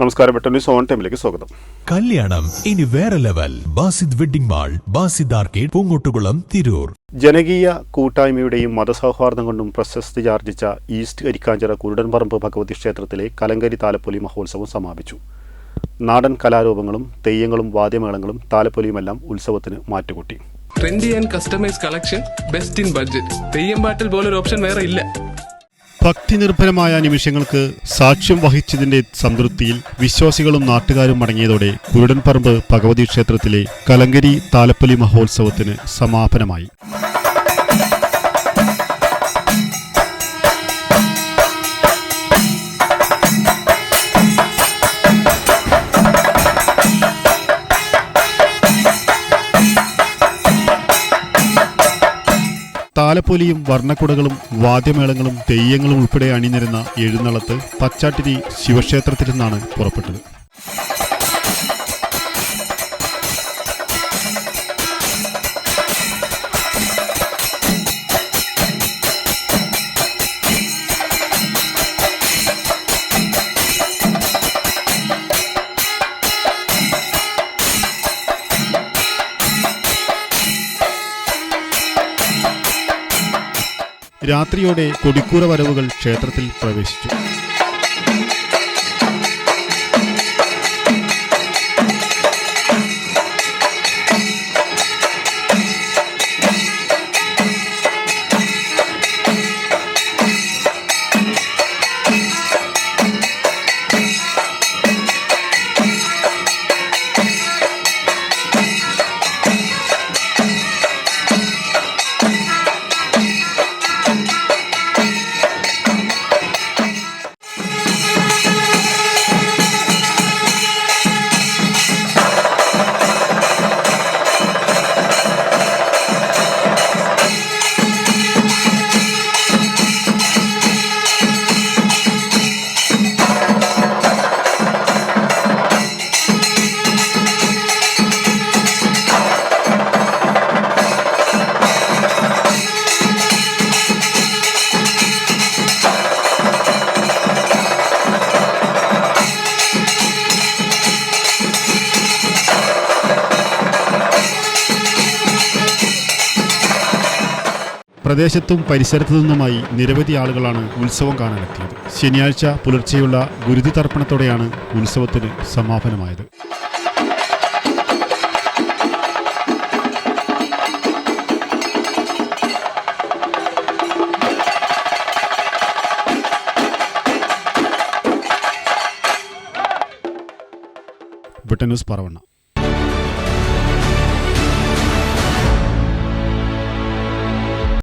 നമസ്കാരം, news on ടൈമിലേക്ക് സ്വാഗതം. കല്യാണം ഇനി വേറെ level. Basid wedding mall, Basid arcade, Poongottukulam, Tirur. ജനകീയ കൂട്ടായ്മയുടെയും മതസൗഹാർദ്ദം കൊണ്ടും പ്രശസ്തിയാർജിച്ച ഈസ്റ്റ് അരിക്കാഞ്ചിറ കുരുടൻപറമ്പ് ഭഗവതി ക്ഷേത്രത്തിലെ കലങ്കരി താലപ്പൊലി മഹോത്സവം സമാപിച്ചു. നാടൻ കലാരൂപങ്ങളും തെയ്യങ്ങളും വാദ്യമേളങ്ങളും താലപ്പൊലിയുമെല്ലാം ഉത്സവത്തിന് മാറ്റുകൂട്ടി. Trendy and customise collection, best in budget. തെയ്യം പാട്ടിൽ പോലൊരു ഓപ്ഷൻ വേറെ ഇല്ല. ഭക്തിനിർഭരമായ നിമിഷങ്ങൾക്ക് സാക്ഷ്യം വഹിച്ചതിന്റെ സംതൃപ്തിയിൽ വിശ്വാസികളും നാട്ടുകാരും മടങ്ങിയതോടെ കുരുടൻപറമ്പ് ഭഗവതി ക്ഷേത്രത്തിലെ കലങ്കരി താലപ്പൊലി മഹോത്സവത്തിന് സമാപനമായി. താലപ്പൊലിയും വർണ്ണക്കുടകളും വാദ്യമേളങ്ങളും തെയ്യങ്ങളും ഉൾപ്പെടെ അണിനിരുന്ന എഴുന്നള്ളത്ത് പച്ചാട്ടിരി ശിവക്ഷേത്രത്തിൽ നിന്നാണ് പുറപ്പെട്ടത്. രാത്രിയോടെ കൊടിക്കൂറ വരവുകൾ ക്ഷേത്രത്തിൽ പ്രവേശിച്ചു. പ്രദേശത്തും പരിസരത്തു നിന്നുമായി നിരവധി ആളുകളാണ് ഉത്സവം കാണാനെത്തിയത്. ശനിയാഴ്ച പുലർച്ചെയുള്ള ഗുരുതി തർപ്പണത്തോടെയാണ് ഉത്സവത്തിന് സമാപനമായത്. ന്യൂസ് പറവണ്ണ.